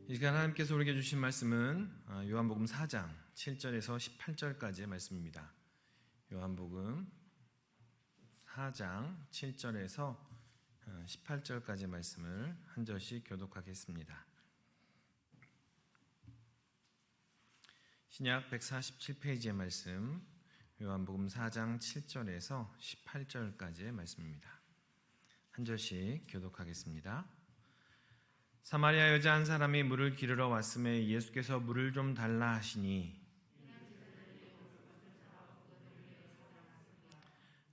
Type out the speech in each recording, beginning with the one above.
이 시간 하나님께서 우리에게 주신 말씀은 요한복음 4장 7절에서 18절까지의 말씀입니다. 요한복음 4장 7절에서 18절까지의 말씀을 한 절씩 교독하겠습니다. 신약 147페이지의 말씀, 요한복음 4장 7절에서 18절까지의 말씀입니다. 한 절씩 교독하겠습니다. 사마리아 여자 한 사람이 물을 기르러 왔음에 예수께서 물을 좀 달라 하시니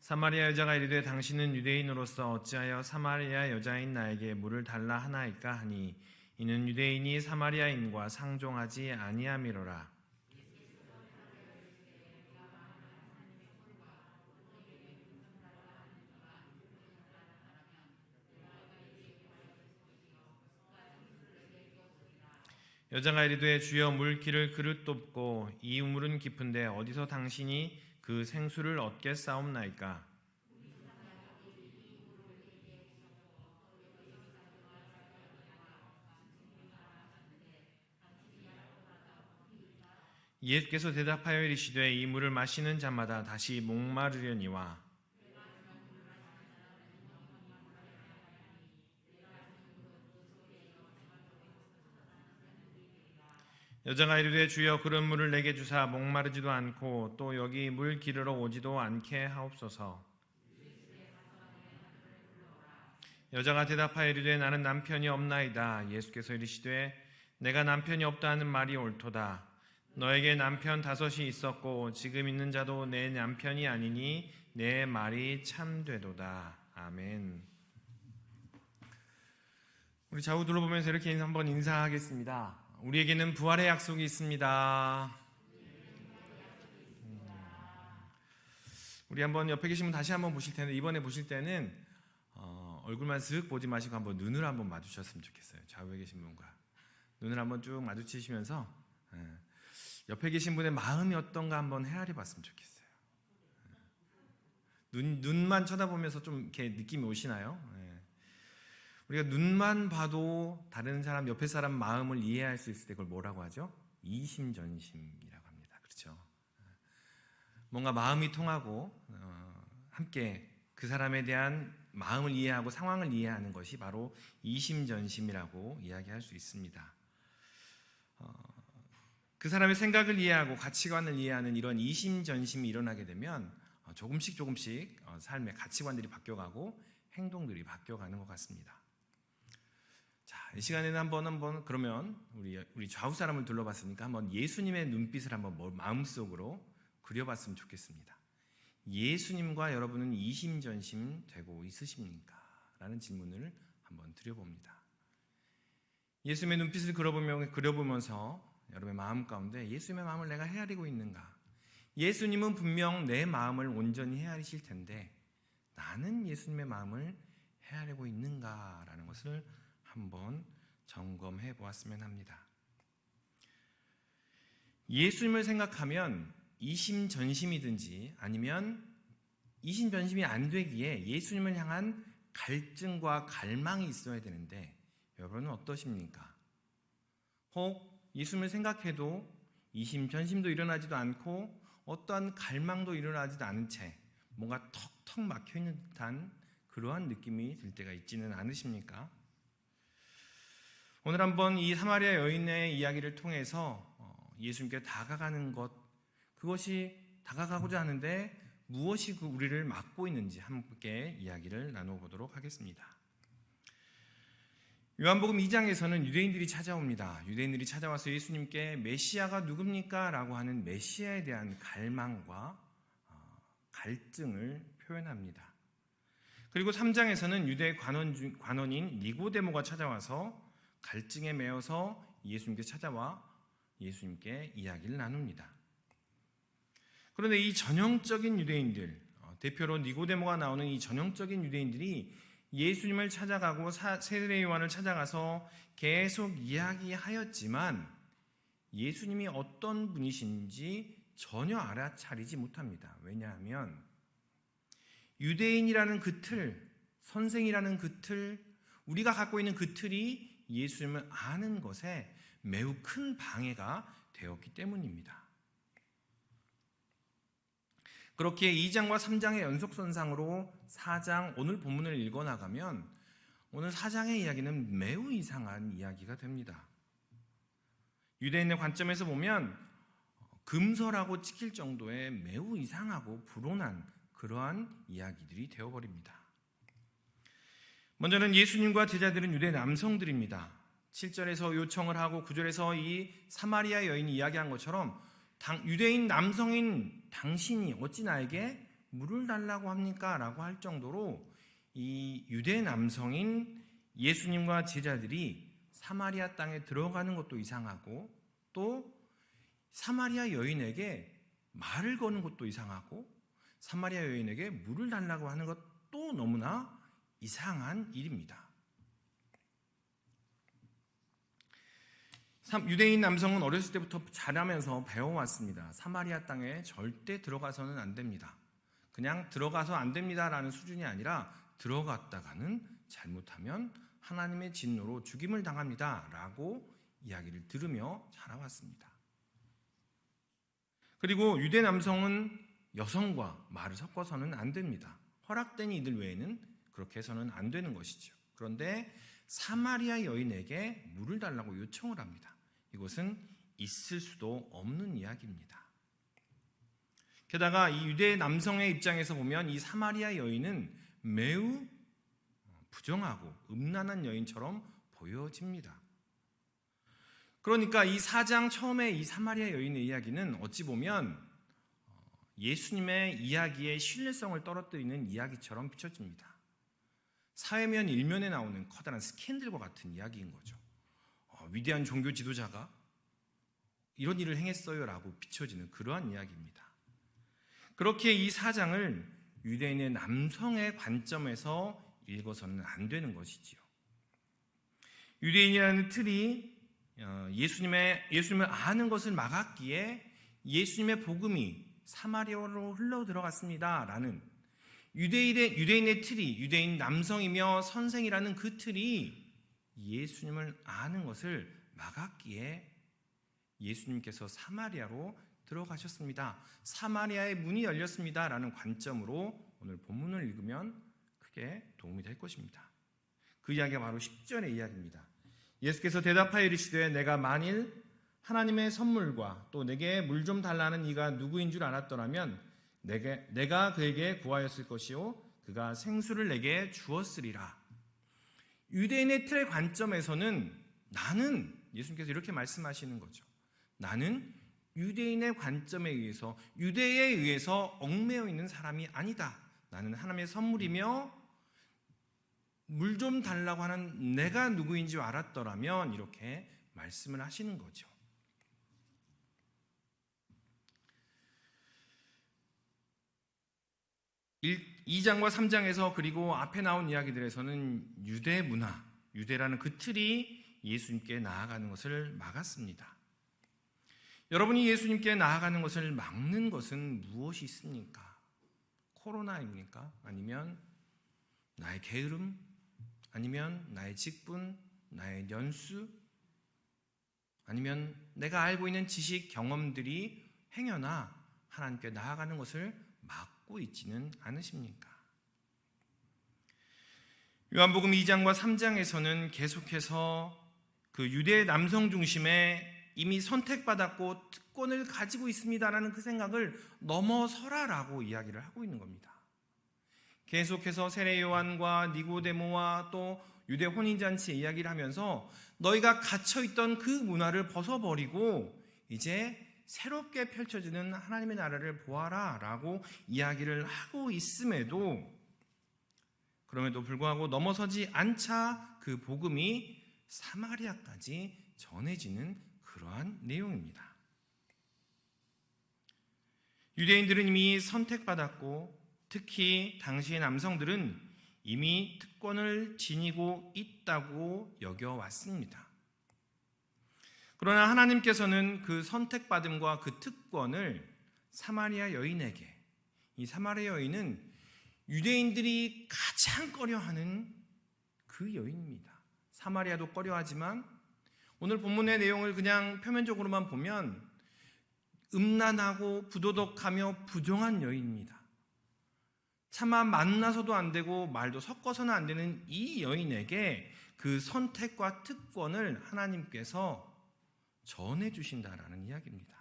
사마리아 여자가 이르되 당신은 유대인으로서 어찌하여 사마리아 여자인 나에게 물을 달라 하나이까 하니 이는 유대인이 사마리아인과 상종하지 아니함이로라. 여자가 이르되 주여 물 기를 그릇 돕고 이 우물은 깊은데 어디서 당신이 그 생수를 얻겠사옵나이까? 예수께서 대답하여 이르시되 이 물을 마시는 자마다 다시 목마르려니와 여자가 이르되 주여 그런 물을 내게 주사 목마르지도 않고 또 여기 물 기르러 오지도 않게 하옵소서. 여자가 대답하여 이르되 나는 남편이 없나이다. 예수께서 이르시되 내가 남편이 없다는 말이 옳도다. 너에게 남편 5이 있었고 지금 있는 자도 내 남편이 아니니 내 말이 참되도다. 아멘. 우리 좌우 둘러보면서 이렇게 한번 인사하겠습니다. 우리에게는 부활의 약속이 있습니다. 우리 한번 옆에 계신 분 다시 한번 보실 텐데 이번에 보실 때는 얼굴만 슥 보지 마시고 한번 눈을 한번 마주쳤으면 좋겠어요. 좌우에 계신 분과 눈을 한번 쭉 마주치시면서 옆에 계신 분의 마음이 어떤가 한번 헤아려 봤으면 좋겠어요. 눈만 쳐다보면서 좀 이렇게 느낌이 오시나요? 우리가 눈만 봐도 다른 사람, 옆에 사람 마음을 이해할 수 있을 때 그걸 뭐라고 하죠? 이심전심이라고 합니다. 그렇죠? 뭔가 마음이 통하고 함께 그 사람에 대한 마음을 이해하고 상황을 이해하는 것이 바로 이심전심이라고 이야기할 수 있습니다. 그 사람의 생각을 이해하고 가치관을 이해하는 이런 이심전심이 일어나게 되면 조금씩 삶의 가치관들이 바뀌어가고 행동들이 바뀌어가는 것 같습니다. 자, 이 시간에는 한번 그러면 우리 좌우 사람을 둘러봤으니까 한번 예수님의 눈빛을 한번 마음속으로 그려봤으면 좋겠습니다. 예수님과 여러분은 이심전심 되고 있으십니까? 라는 질문을 한번 드려봅니다. 예수님의 눈빛을 그려보면서 여러분의 마음 가운데 예수님의 마음을 내가 헤아리고 있는가? 예수님은 분명 내 마음을 온전히 헤아리실 텐데 나는 예수님의 마음을 헤아리고 있는가라는 것을 한번 점검해 보았으면 합니다. 예수님을 생각하면 이심전심이든지 아니면 이심전심이 안 되기에 예수님을 향한 갈증과 갈망이 있어야 되는데 여러분은 어떠십니까? 혹 예수님을 생각해도 이심전심도 일어나지도 않고 어떠한 갈망도 일어나지도 않은 채 뭔가 턱턱 막혀있는 듯한 그러한 느낌이 들 때가 있지는 않으십니까? 오늘 한번 이 사마리아 여인의 이야기를 통해서 예수님께 다가가는 것, 그것이 다가가고자 하는데 무엇이 우리를 막고 있는지 함께 이야기를 나눠보도록 하겠습니다. 요한복음 2장에서는 유대인들이 찾아옵니다. 유대인들이 찾아와서 예수님께 메시아가 누굽니까? 라고 하는 메시아에 대한 갈망과 갈증을 표현합니다. 그리고 3장에서는 유대 관원인 니고데모가 찾아와서 갈증에 매여서 예수님께 찾아와 예수님께 이야기를 나눕니다. 그런데 이 전형적인 유대인들, 대표로 니고데모가 나오는 이 전형적인 유대인들이 예수님을 찾아가고 세례 요한을 찾아가서 계속 이야기하였지만 예수님이 어떤 분이신지 전혀 알아차리지 못합니다. 왜냐하면 유대인이라는 그 틀, 선생이라는 그 틀, 우리가 갖고 있는 그 틀이 예수님을 아는 것에 매우 큰 방해가 되었기 때문입니다. 그렇게 2장과 3장의 연속선상으로 4장 오늘 본문을 읽어나가면 오늘 4장의 이야기는 매우 이상한 이야기가 됩니다. 유대인의 관점에서 보면 금서라고 찍힐 정도의 매우 이상하고 불온한 그러한 이야기들이 되어버립니다. 먼저는 예수님과 제자들은 유대 남성들입니다. 7절에서 요청을 하고 9절에서 이 사마리아 여인이 이야기한 것처럼 유대인 남성인 당신이 어찌 나에게 물을 달라고 합니까? 라고 할 정도로 이 유대 남성인 예수님과 제자들이 사마리아 땅에 들어가는 것도 이상하고 또 사마리아 여인에게 말을 거는 것도 이상하고 사마리아 여인에게 물을 달라고 하는 것도 너무나 이상한 일입니다. 유대인 남성은 어렸을 때부터 자라면서 배워왔습니다. 사마리아 땅에 절대 들어가서는 안 됩니다. 그냥 들어가서 안 됩니다라는 수준이 아니라 들어갔다가는 잘못하면 하나님의 진노로 죽임을 당합니다 라고 이야기를 들으며 자라왔습니다. 그리고 유대 남성은 여성과 말을 섞어서는 안 됩니다. 허락된 이들 외에는 그렇게 해서는 안 되는 것이죠. 그런데 사마리아 여인에게 물을 달라고 요청을 합니다. 이것은 있을 수도 없는 이야기입니다. 게다가 이 유대 남성의 입장에서 보면 이 사마리아 여인은 매우 부정하고 음란한 여인처럼 보여집니다. 그러니까 이 4장 처음에 이 사마리아 여인의 이야기는 어찌 보면 예수님의 이야기의 신뢰성을 떨어뜨리는 이야기처럼 비춰집니다. 사회면 일면에 나오는 커다란 스캔들과 같은 이야기인 거죠. 위대한 종교 지도자가 이런 일을 행했어요 라고 비춰지는 그러한 이야기입니다. 그렇게 이 4장을 유대인의 남성의 관점에서 읽어서는 안 되는 것이지요. 유대인이라는 틀이 예수님을 아는 것을 막았기에 예수님의 복음이 사마리아로 흘러 들어갔습니다 라는 유대인의 틀이, 유대인 남성이며 선생이라는 그 틀이 예수님을 아는 것을 막았기에 예수님께서 사마리아로 들어가셨습니다. 사마리아의 문이 열렸습니다 라는 관점으로 오늘 본문을 읽으면 크게 도움이 될 것입니다. 그 이야기가 바로 10절의 이야기입니다. 예수께서 대답하여 이르시되 내가 만일 하나님의 선물과 또 내게 물 좀 달라는 이가 누구인 줄 알았더라면 내가 그에게 구하였을 것이요 그가 생수를 내게 주었으리라. 유대인의 틀의 관점에서는 나는 예수님께서 이렇게 말씀하시는 거죠. 나는 유대인의 관점에 의해서 유대에 의해서 얽매여 있는 사람이 아니다. 나는 하나님의 선물이며 물 좀 달라고 하는 내가 누구인지 알았더라면 이렇게 말씀을 하시는 거죠. 일 2장과 3장에서 그리고 앞에 나온 이야기들에서는 유대 문화, 유대라는 그 틀이 예수님께 나아가는 것을 막았습니다. 여러분이 예수님께 나아가는 것을 막는 것은 무엇이 있습니까? 코로나입니까? 아니면 나의 게으름? 아니면 나의 직분? 나의 연수? 아니면 내가 알고 있는 지식, 경험들이 행여나 하나님께 나아가는 것을 막고 있지는 않으십니까? 요한복음 2장과 3장에서는 계속해서 그 유대 남성 중심의 이미 선택받았고 특권을 가지고 있습니다라는 그 생각을 넘어서라라고 이야기를 하고 있는 겁니다. 계속해서 세례 요한과 니고데모와 또 유대 혼인잔치 이야기를 하면서 너희가 갇혀있던 그 문화를 벗어버리고 이제 새롭게 펼쳐지는 하나님의 나라를 보아라 라고 이야기를 하고 있음에도 그럼에도 불구하고 넘어서지 않자 그 복음이 사마리아까지 전해지는 그러한 내용입니다. 유대인들은 이미 선택받았고 특히 당시의 남성들은 이미 특권을 지니고 있다고 여겨왔습니다. 그러나 하나님께서는 그 선택받음과 그 특권을 사마리아 여인에게, 이 사마리아 여인은 유대인들이 가장 꺼려하는 그 여인입니다. 사마리아도 꺼려하지만 오늘 본문의 내용을 그냥 표면적으로만 보면 음란하고 부도덕하며 부정한 여인입니다. 차마 만나서도 안 되고 말도 섞어서는 안 되는 이 여인에게 그 선택과 특권을 하나님께서 전해주신다라는 이야기입니다.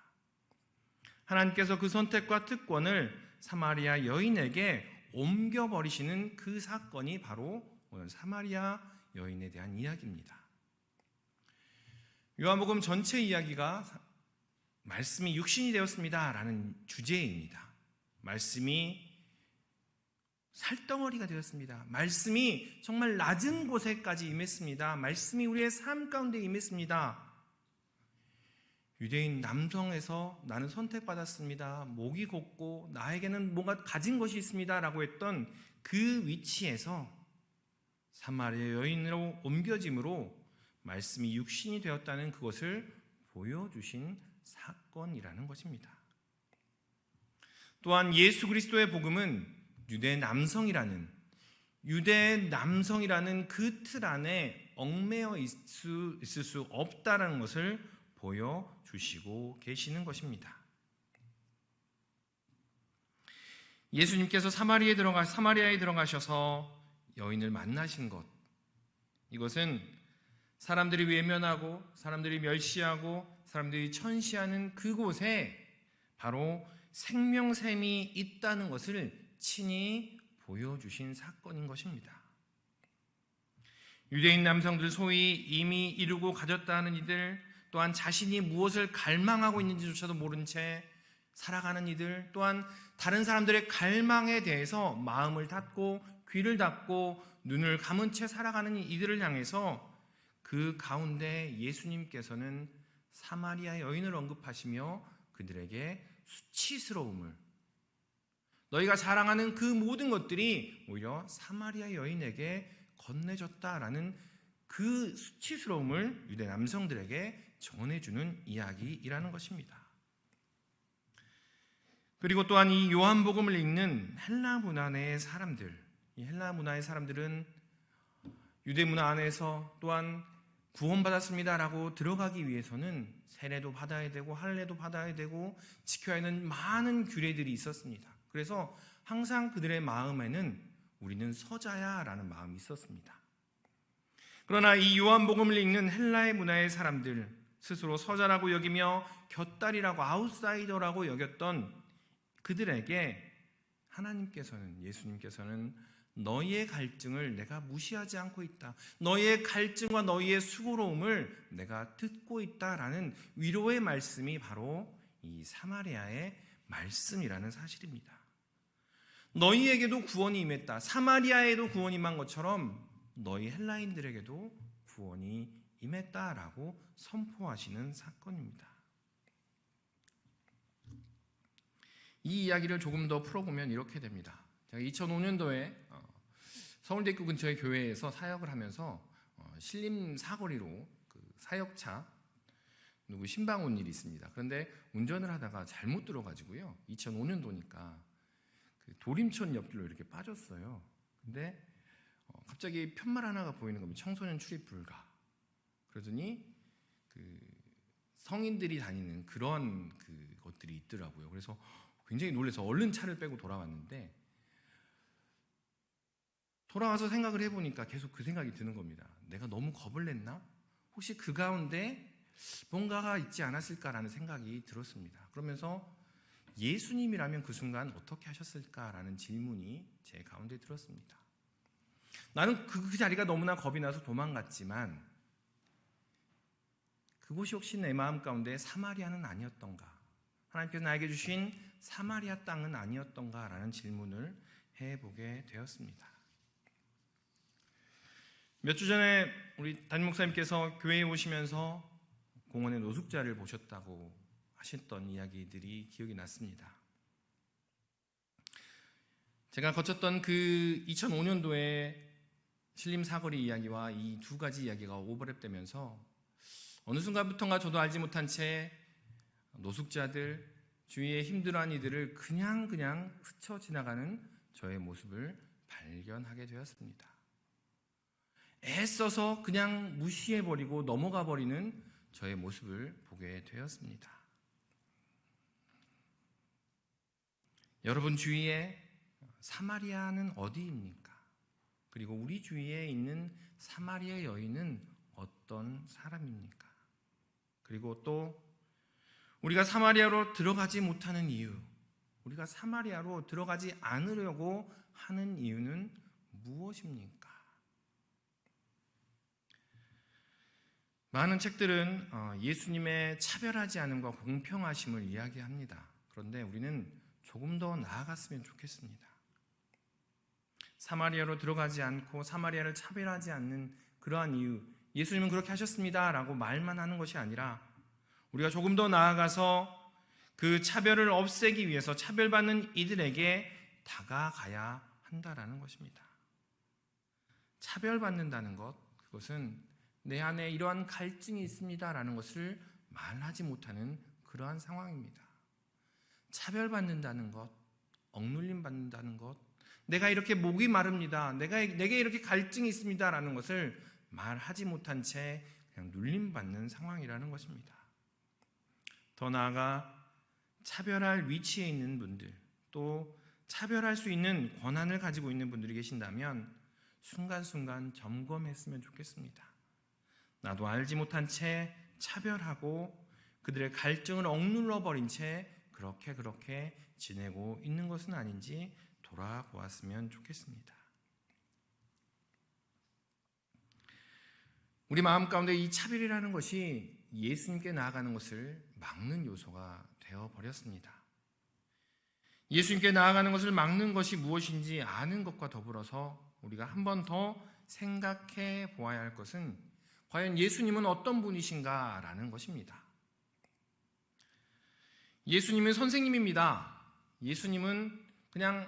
하나님께서 그 선택과 특권을 사마리아 여인에게 옮겨버리시는 그 사건이 바로 오늘 사마리아 여인에 대한 이야기입니다. 요한복음 전체 이야기가 말씀이 육신이 되었습니다 라는 주제입니다. 말씀이 살덩어리가 되었습니다. 말씀이 정말 낮은 곳에까지 임했습니다. 말씀이 우리의 삶 가운데 임했습니다. 유대인 남성에서 나는 선택받았습니다. 목이 곧고 나에게는 뭔가 가진 것이 있습니다 라고 했던 그 위치에서 사마리아 여인으로 옮겨짐으로 말씀이 육신이 되었다는 그것을 보여주신 사건이라는 것입니다. 또한 예수 그리스도의 복음은 유대 남성이라는 그 틀 안에 얽매여 있을 수 없다라는 것을 보여주시고 계시는 것입니다. 예수님께서 사마리아에 들어가셔서 여인을 만나신 것, 이것은 사람들이 외면하고 사람들이 멸시하고 사람들이 천시하는 그곳에 바로 생명샘이 있다는 것을 친히 보여주신 사건인 것입니다. 유대인 남성들, 소위 이미 이루고 가졌다 하는 이들, 또한 자신이 무엇을 갈망하고 있는지조차도 모른 채 살아가는 이들, 또한 다른 사람들의 갈망에 대해서 마음을 닫고 귀를 닫고 눈을 감은 채 살아가는 이들을 향해서 그 가운데 예수님께서는 사마리아 여인을 언급하시며 그들에게 수치스러움을, 너희가 자랑하는 그 모든 것들이 오히려 사마리아 여인에게 건네졌다라는 그 수치스러움을 유대 남성들에게 전해주는 이야기이라는 것입니다. 그리고 또한 이 요한복음을 읽는 헬라 문화의 사람들, 이 헬라 문화의 사람들은 유대 문화 안에서 또한 구원받았습니다라고 들어가기 위해서는 세례도 받아야 되고 할례도 받아야 되고 지켜야 하는 많은 규례들이 있었습니다. 그래서 항상 그들의 마음에는 우리는 서자야라는 마음이 있었습니다. 그러나 이 요한복음을 읽는 헬라의 문화의 사람들, 스스로 서자라고 여기며 곁다리라고 아웃사이더라고 여겼던 그들에게 하나님께서는, 예수님께서는 너희의 갈증을 내가 무시하지 않고 있다, 너희의 갈증과 너희의 수고로움을 내가 듣고 있다라는 위로의 말씀이 바로 이 사마리아의 말씀이라는 사실입니다. 너희에게도 구원이 임했다, 사마리아에도 구원이 임한 것처럼 너희 헬라인들에게도 구원이 임했다라고 선포하시는 사건입니다. 이 이야기를 조금 더 풀어보면 이렇게 됩니다. 제가 2005년도에 서울대교 근처의 교회에서 사역을 하면서 신림 사거리로 그 사역차 누구 신방 온 일이 있습니다. 그런데 운전을 하다가 잘못 들어가지고요, 2005년도니까 그 도림천 옆길로 이렇게 빠졌어요. 근데 갑자기 편말 하나가 보이는 겁니다. 청소년 출입 불가. 그러더니 그 성인들이 다니는 그런 그 것들이 있더라고요. 그래서 굉장히 놀라서 얼른 차를 빼고 돌아왔는데, 돌아와서 생각을 해보니까 계속 그 생각이 드는 겁니다. 내가 너무 겁을 냈나? 혹시 그 가운데 뭔가가 있지 않았을까라는 생각이 들었습니다. 그러면서 예수님이라면 그 순간 어떻게 하셨을까라는 질문이 제 가운데 들었습니다. 나는 그 자리가 너무나 겁이 나서 도망갔지만 그곳이 혹시 내 마음 가운데 사마리아는 아니었던가, 하나님께서 나에게 주신 사마리아 땅은 아니었던가라는 질문을 해보게 되었습니다. 몇 주 전에 우리 담임 목사님께서 교회에 오시면서 공원의 노숙자를 보셨다고 하셨던 이야기들이 기억이 났습니다. 제가 거쳤던 그 2005년도에 신림 사거리 이야기와 이 두 가지 이야기가 오버랩되면서 어느 순간부터인가 저도 알지 못한 채 노숙자들, 주위에 힘들어하는 이들을 그냥 스쳐 지나가는 저의 모습을 발견하게 되었습니다. 애써서 그냥 무시해버리고 넘어가 버리는 저의 모습을 보게 되었습니다. 여러분 주위에 사마리아는 어디입니까? 그리고 우리 주위에 있는 사마리아 여인은 어떤 사람입니까? 그리고 또 우리가 사마리아로 들어가지 못하는 이유, 우리가 사마리아로 들어가지 않으려고 하는 이유는 무엇입니까? 많은 책들은 예수님의 차별하지 않음과 공평하심을 이야기합니다. 그런데 우리는 조금 더 나아갔으면 좋겠습니다. 사마리아로 들어가지 않고 사마리아를 차별하지 않는 그러한 이유, 예수님은 그렇게 하셨습니다 라고 말만 하는 것이 아니라 우리가 조금 더 나아가서 그 차별을 없애기 위해서 차별받는 이들에게 다가가야 한다라는 것입니다. 차별받는다는 것, 그것은 내 안에 이러한 갈증이 있습니다라는 것을 말하지 못하는 그러한 상황입니다. 차별받는다는 것, 억눌림 받는다는 것, 내가 이렇게 목이 마릅니다, 내게 이렇게 갈증이 있습니다라는 것을 말하지 못한 채 그냥 눌림받는 상황이라는 것입니다. 더 나아가 차별할 위치에 있는 분들, 또 차별할 수 있는 권한을 가지고 있는 분들이 계신다면 순간순간 점검했으면 좋겠습니다. 나도 알지 못한 채 차별하고 그들의 갈증을 억눌러 버린 채 그렇게 지내고 있는 것은 아닌지 돌아보았으면 좋겠습니다. 우리 마음 가운데 이 차별이라는 것이 예수님께 나아가는 것을 막는 요소가 되어버렸습니다. 예수님께 나아가는 것을 막는 것이 무엇인지 아는 것과 더불어서 우리가 한 번 더 생각해 보아야 할 것은 과연 예수님은 어떤 분이신가라는 것입니다. 예수님은 선생님입니다, 예수님은 그냥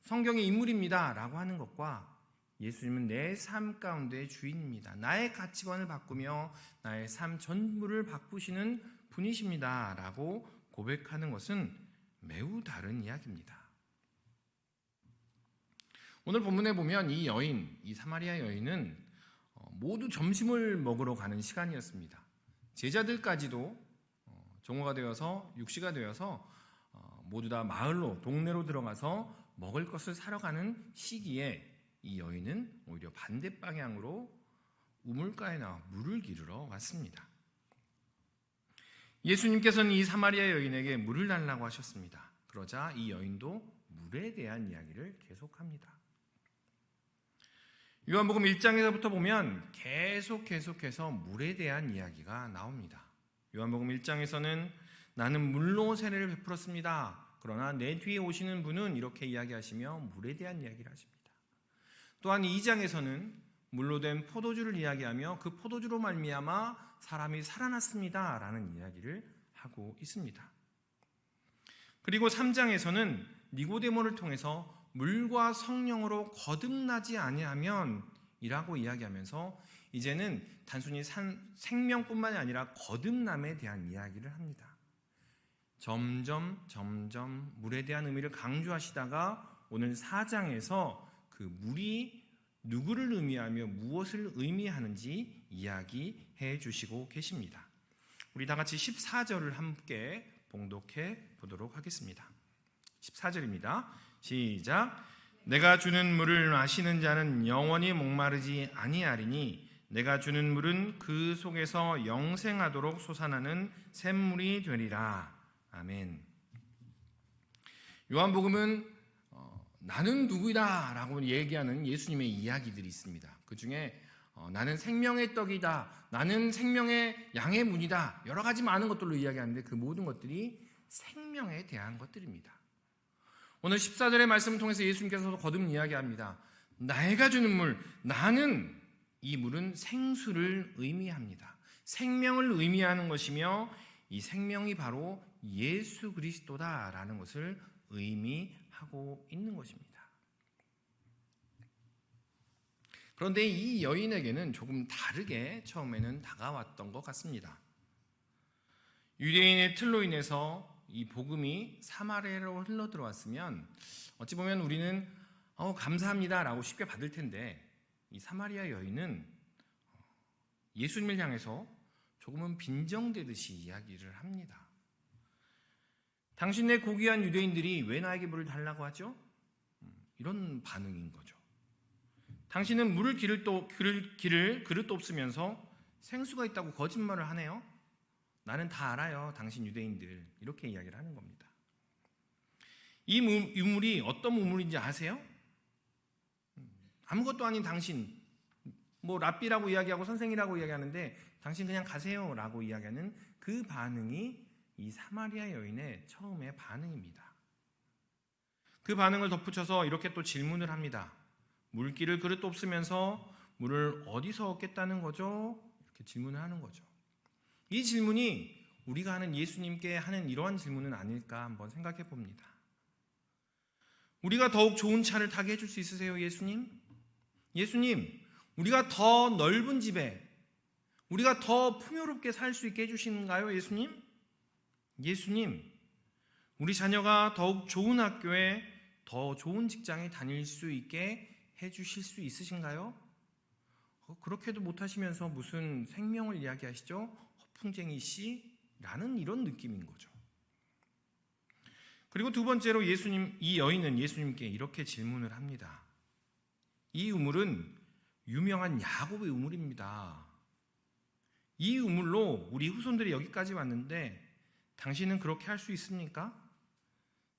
성경의 인물입니다 라고 하는 것과 예수님은 내 삶 가운데 주인입니다, 나의 가치관을 바꾸며 나의 삶 전부를 바꾸시는 분이십니다 라고 고백하는 것은 매우 다른 이야기입니다. 오늘 본문에 보면 이 사마리아 여인은 모두 점심을 먹으러 가는 시간이었습니다. 제자들까지도 정오가 되어서 6시가 되어서 모두 다 마을로, 동네로 들어가서 먹을 것을 사러 가는 시기에 이 여인은 오히려 반대 방향으로 우물가에 나와 물을 기르러 왔습니다. 예수님께서는 이 사마리아 여인에게 물을 달라고 하셨습니다. 그러자 이 여인도 물에 대한 이야기를 계속합니다. 요한복음 1장에서부터 보면 계속해서 물에 대한 이야기가 나옵니다. 요한복음 1장에서는 나는 물로 세례를 베풀었습니다, 그러나 내 뒤에 오시는 분은 이렇게 이야기하시며 물에 대한 이야기를 하십니다. 또한 2장에서는 물로 된 포도주를 이야기하며 그 포도주로 말미암아 사람이 살아났습니다 라는 이야기를 하고 있습니다. 그리고 3장에서는 니고데모를 통해서 물과 성령으로 거듭나지 아니하면 이라고 이야기하면서 이제는 단순히 생명뿐만이 아니라 거듭남에 대한 이야기를 합니다. 점점 물에 대한 의미를 강조하시다가 오늘 4장에서 그 물이 누구를 의미하며 무엇을 의미하는지 이야기해 주시고 계십니다. 우리 다 같이 14절을 함께 봉독해 보도록 하겠습니다. 14절입니다. 시작. 내가 주는 물을 마시는 자는 영원히 목마르지 아니하리니 내가 주는 물은 그 속에서 영생하도록 솟아나는 샘물이 되리라. 아멘. 요한복음은 나는 누구이다 라고 얘기하는 예수님의 이야기들이 있습니다. 그 중에 나는 생명의 떡이다, 나는 생명의 양의 문이다, 여러 가지 많은 것들로 이야기하는데 그 모든 것들이 생명에 대한 것들입니다. 오늘 14절의 말씀을 통해서 예수님께서도 거듭 이야기합니다. 내가 주는 물, 나는, 이 물은 생수를 의미합니다. 생명을 의미하는 것이며 이 생명이 바로 예수 그리스도다라는 것을 의미하고 있는 것입니다. 그런데 이 여인에게는 조금 다르게 처음에는 다가왔던 것 같습니다. 유대인의 틀로 인해서 이 복음이 사마리아로 흘러 들어왔으면 어찌 보면 우리는 감사합니다 라고 쉽게 받을 텐데 이 사마리아 여인은 예수님을 향해서 조금은 빈정대듯이 이야기를 합니다. 당신네 고귀한 유대인들이 왜 나에게 물을 달라고 하죠? 이런 반응인 거죠. 당신은 물을 그릇도 없으면서 생수가 있다고 거짓말을 하네요. 나는 다 알아요. 당신 유대인들. 이렇게 이야기를 하는 겁니다. 이 우물이 어떤 우물인지 아세요? 아무것도 아닌 당신, 랍비라고 이야기하고 선생이라고 이야기하는데 당신 그냥 가세요 라고 이야기하는 그 반응이 이 사마리아 여인의 처음의 반응입니다. 그 반응을 덧붙여서 이렇게 또 질문을 합니다. 물기를 그릇도 없으면서 물을 어디서 얻겠다는 거죠? 이렇게 질문을 하는 거죠. 이 질문이 우리가 하는 예수님께 하는 이러한 질문은 아닐까 한번 생각해 봅니다. 우리가 더욱 좋은 차를 타게 해줄 수 있으세요, 예수님? 예수님, 우리가 더 넓은 집에, 우리가 더 풍요롭게 살 수 있게 해주시는가요, 예수님? 예수님, 우리 자녀가 더욱 좋은 학교에, 더 좋은 직장에 다닐 수 있게 해주실 수 있으신가요? 그렇게도 못하시면서 무슨 생명을 이야기하시죠? 허풍쟁이 씨라는 이런 느낌인 거죠. 그리고 두 번째로 이 여인은 예수님께 이렇게 질문을 합니다. 이 우물은 유명한 야곱의 우물입니다. 이 우물로 우리 후손들이 여기까지 왔는데 당신은 그렇게 할 수 있습니까?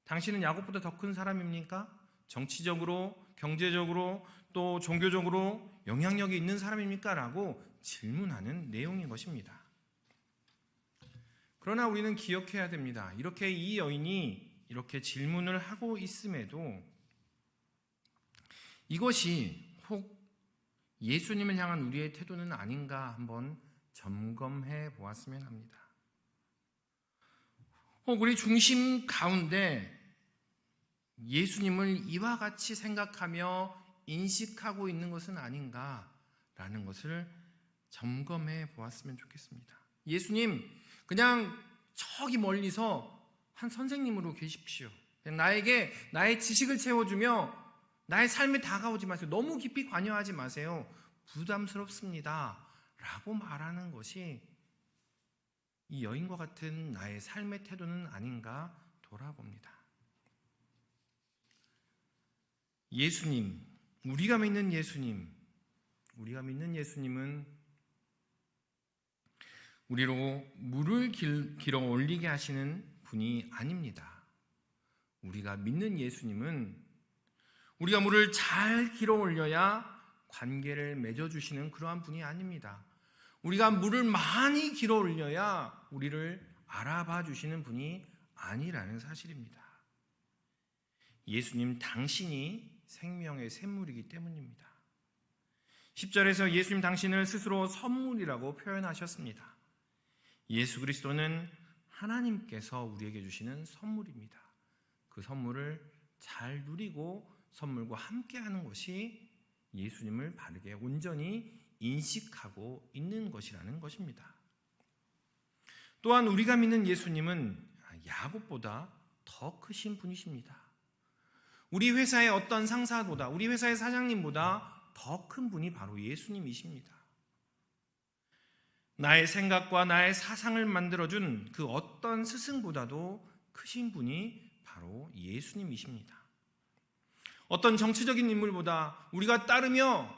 당신은 야곱보다 더 큰 사람입니까? 정치적으로, 경제적으로, 또 종교적으로 영향력이 있는 사람입니까? 라고 질문하는 내용인 것입니다. 그러나 우리는 기억해야 됩니다. 이렇게 이 여인이 이렇게 질문을 하고 있음에도 이것이 혹 예수님을 향한 우리의 태도는 아닌가 한번 점검해 보았으면 합니다. 혹 우리 중심 가운데 예수님을 이와 같이 생각하며 인식하고 있는 것은 아닌가라는 것을 점검해 보았으면 좋겠습니다. 예수님, 그냥 저기 멀리서 한 선생님으로 계십시오. 나에게 나의 지식을 채워주며 나의 삶에 다가오지 마세요. 너무 깊이 관여하지 마세요. 부담스럽습니다. 라고 말하는 것이 이 여인과 같은 나의 삶의 태도는 아닌가 돌아봅니다. 예수님, 우리가 믿는 예수님은 우리로 물을 길어 올리게 하시는 분이 아닙니다. 우리가 믿는 예수님은 우리가 물을 잘 길어 올려야 관계를 맺어주시는 그러한 분이 아닙니다. 우리가 물을 많이 길어 올려야 우리를 알아봐 주시는 분이 아니라는 사실입니다. 예수님 당신이 생명의 샘물이기 때문입니다. 10절에서 예수님 당신을 스스로 선물이라고 표현하셨습니다. 예수 그리스도는 하나님께서 우리에게 주시는 선물입니다. 그 선물을 잘 누리고 선물과 함께하는 것이 예수님을 바르게 온전히 인식하고 있는 것이라는 것입니다. 또한 우리가 믿는 예수님은 야곱보다 더 크신 분이십니다. 우리 회사의 어떤 상사보다, 우리 회사의 사장님보다 더 큰 분이 바로 예수님이십니다. 나의 생각과 나의 사상을 만들어준 그 어떤 스승보다도 크신 분이 바로 예수님이십니다. 어떤 정치적인 인물보다, 우리가 따르며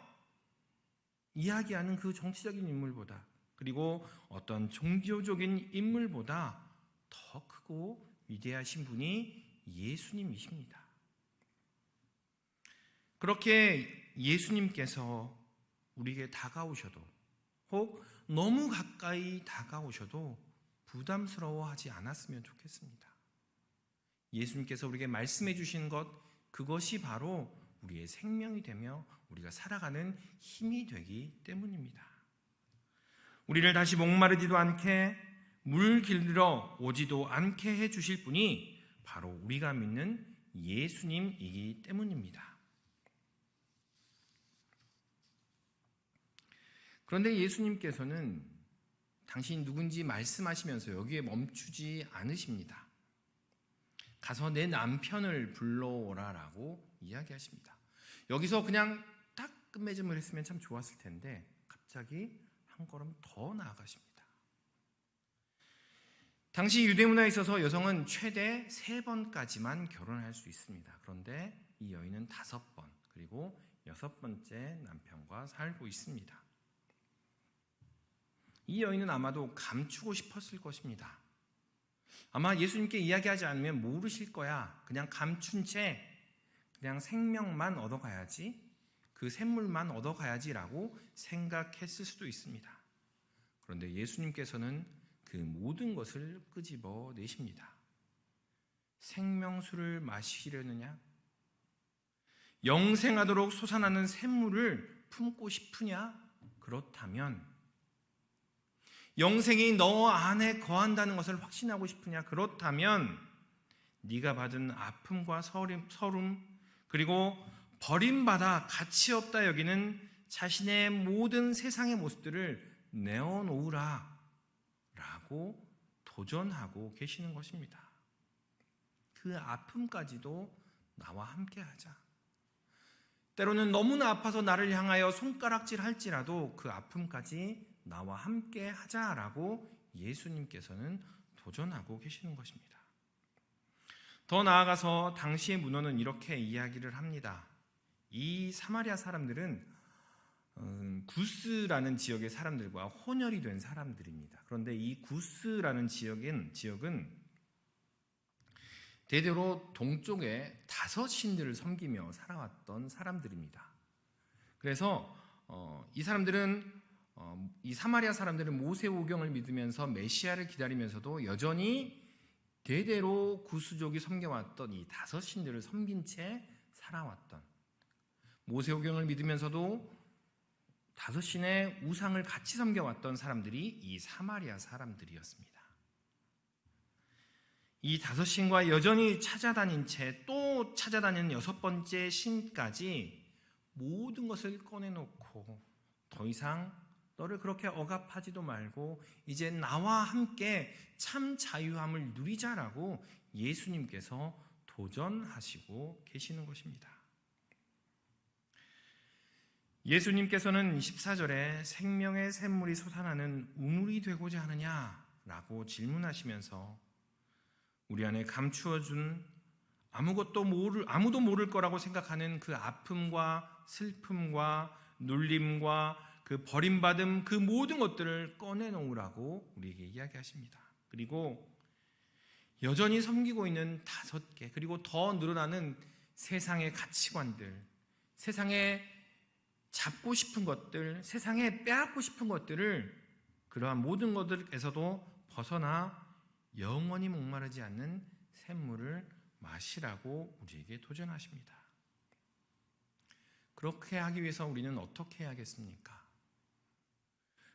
이야기하는 그 정치적인 인물보다, 그리고 어떤 종교적인 인물보다 더 크고 위대하신 분이 예수님이십니다. 그렇게 예수님께서 우리에게 다가오셔도, 혹 너무 가까이 다가오셔도 부담스러워하지 않았으면 좋겠습니다. 예수님께서 우리에게 말씀해 주신 것, 그것이 바로 우리의 생명이 되며 우리가 살아가는 힘이 되기 때문입니다. 우리를 다시 목마르지도 않게 물 길러 오지도 않게 해 주실 분이 바로 우리가 믿는 예수님이기 때문입니다. 그런데 예수님께서는 당신이 누군지 말씀하시면서 여기에 멈추지 않으십니다. 가서 내 남편을 불러오라라고 이야기하십니다. 여기서 그냥 딱 끝맺음을 했으면 참 좋았을 텐데 갑자기 한 걸음 더 나아가십니다. 당시 유대 문화에 있어서 여성은 최대 3번까지만 결혼할 수 있습니다. 그런데 이 여인은 5번, 그리고 6번째 남편과 살고 있습니다. 이 여인은 아마도 감추고 싶었을 것입니다. 아마 예수님께 이야기하지 않으면 모르실 거야. 그냥 감춘 채 그냥 생명만 얻어가야지, 그 샘물만 얻어가야지라고 생각했을 수도 있습니다. 그런데 예수님께서는 그 모든 것을 끄집어 내십니다. 생명수를 마시려느냐? 영생하도록 솟아나는 샘물을 품고 싶으냐? 그렇다면, 영생이 너 안에 거한다는 것을 확신하고 싶으냐? 그렇다면 네가 받은 아픔과 서름, 그리고 버림받아 가치 없다 여기는 자신의 모든 세상의 모습들을 내어놓으라 라고 도전하고 계시는 것입니다. 그 아픔까지도 나와 함께 하자. 때로는 너무나 아파서 나를 향하여 손가락질 할지라도 그 아픔까지 나와 함께 하자라고 예수님께서는 도전하고 계시는 것입니다. 더 나아가서 당시의 문헌은 이렇게 이야기를 합니다. 이 사마리아 사람들은 구스라는 지역의 사람들과 혼혈이 된 사람들입니다. 그런데 이 구스라는 지역은 대대로 동쪽에 5신들을 섬기며 살아왔던 사람들입니다. 그래서 이 사람들은 이 사마리아 사람들은 모세오경을 믿으면서 메시아를 기다리면서도 여전히 대대로 구스족이 섬겨왔던 이 5신들을 섬긴 채 살아왔던, 모세오경을 믿으면서도 5신의 우상을 같이 섬겨왔던 사람들이 이 사마리아 사람들이었습니다. 이 5신과 여전히 찾아다닌 채 또 찾아다니는 6번째 신까지 모든 것을 꺼내놓고 더 이상 너를 그렇게 억압하지도 말고 이제 나와 함께 참 자유함을 누리자라고 예수님께서 도전하시고 계시는 것입니다. 예수님께서는 14절에 생명의 샘물이 솟아나는 우물이 되고자 하느냐라고 질문하시면서 우리 안에 감추어준 아무도 모를 거라고 생각하는 그 아픔과 슬픔과 눌림과 그 버림받음, 그 모든 것들을 꺼내놓으라고 우리에게 이야기하십니다. 그리고 여전히 섬기고 있는 5개, 그리고 더 늘어나는 세상의 가치관들, 세상에 잡고 싶은 것들, 세상에 빼앗고 싶은 것들을, 그러한 모든 것들에서도 벗어나 영원히 목마르지 않는 샘물을 마시라고 우리에게 도전하십니다. 그렇게 하기 위해서 우리는 어떻게 해야겠습니까?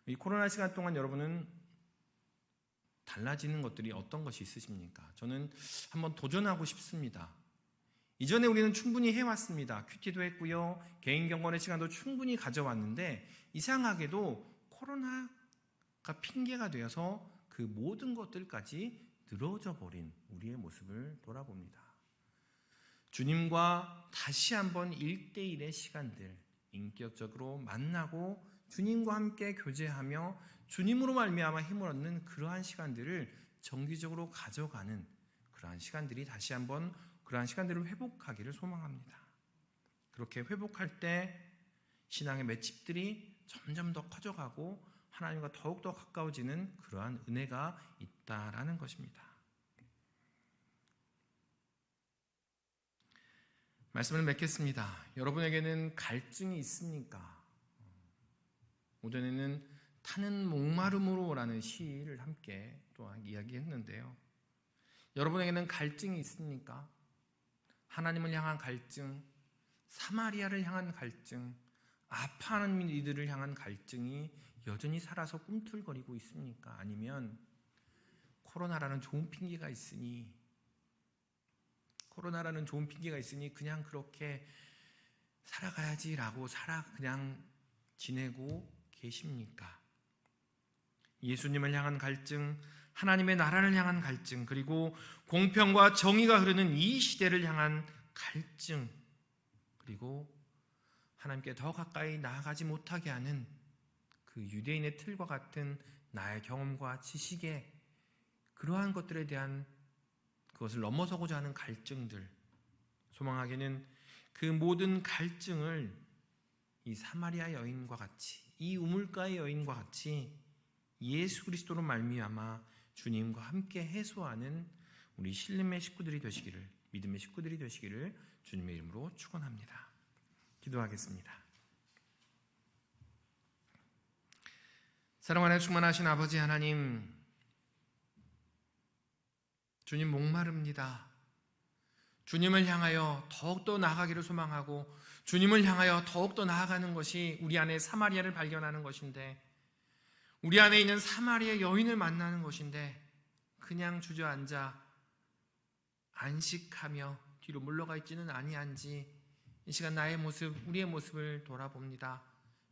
이 코로나 시간 동안 여러분은 달라지는 것들이 어떤 것이 있으십니까? 저는 한번 도전하고 싶습니다. 이전에 우리는 충분히 해왔습니다. 큐티도 했고요, 개인 경건의 시간도 충분히 가져왔는데 이상하게도 코로나가 핑계가 되어서 그 모든 것들까지 늘어져 버린 우리의 모습을 돌아봅니다. 주님과 다시 한번 1대1의 시간들, 인격적으로 만나고 주님과 함께 교제하며 주님으로 말미암아 힘을 얻는 그러한 시간들을 정기적으로 가져가는 그러한 시간들이 다시 한번 그러한 시간들을 회복하기를 소망합니다. 그렇게 회복할 때 신앙의 맷집들이 점점 더 커져가고 하나님과 더욱더 가까워지는 그러한 은혜가 있다라는 것입니다. 말씀을 맺겠습니다. 여러분에게는 갈증이 있습니까? 오전에는 타는 목마름으로라는 시를 함께 또한 이야기했는데요. 여러분에게는 갈증이 있습니까? 하나님을 향한 갈증, 사마리아를 향한 갈증, 아파하는 이들을 향한 갈증이 여전히 살아서 꿈틀거리고 있습니까? 아니면 코로나라는 좋은 핑계가 있으니 그냥 그렇게 살아가야지라고 그냥 지내고 계십니까? 예수님을 향한 갈증, 하나님의 나라를 향한 갈증, 그리고 공평과 정의가 흐르는 이 시대를 향한 갈증, 그리고 하나님께 더 가까이 나아가지 못하게 하는 그 유대인의 틀과 같은 나의 경험과 지식에 그러한 것들에 대한 그것을 넘어서고자 하는 갈증들, 소망하기는 그 모든 갈증을 이 사마리아 여인과 같이, 이 우물가의 여인과 같이 예수 그리스도로 말미암아 주님과 함께 해소하는 우리 신림의 식구들이 되시기를, 믿음의 식구들이 되시기를 주님의 이름으로 축원합니다. 기도하겠습니다. 사랑 안에 충만하신 아버지 하나님, 주님 목마릅니다. 주님을 향하여 더욱더 나아가기를 소망하고 주님을 향하여 더욱더 나아가는 것이 우리 안에 사마리아를 발견하는 것인데, 우리 안에 있는 사마리아 여인을 만나는 것인데, 그냥 주저앉아 안식하며 뒤로 물러가 있지는 아니한지 이 시간 나의 모습, 우리의 모습을 돌아봅니다.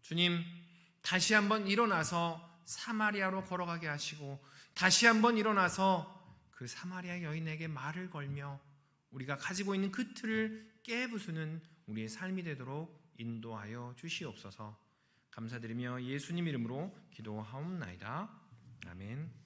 주님, 다시 한번 일어나서 사마리아로 걸어가게 하시고 다시 한번 일어나서 그 사마리아 여인에게 말을 걸며 우리가 가지고 있는 그 틀을 깨부수는 우리의 삶이 되도록 인도하여 주시옵소서. 감사드리며 예수님 이름으로 기도하옵나이다. 아멘.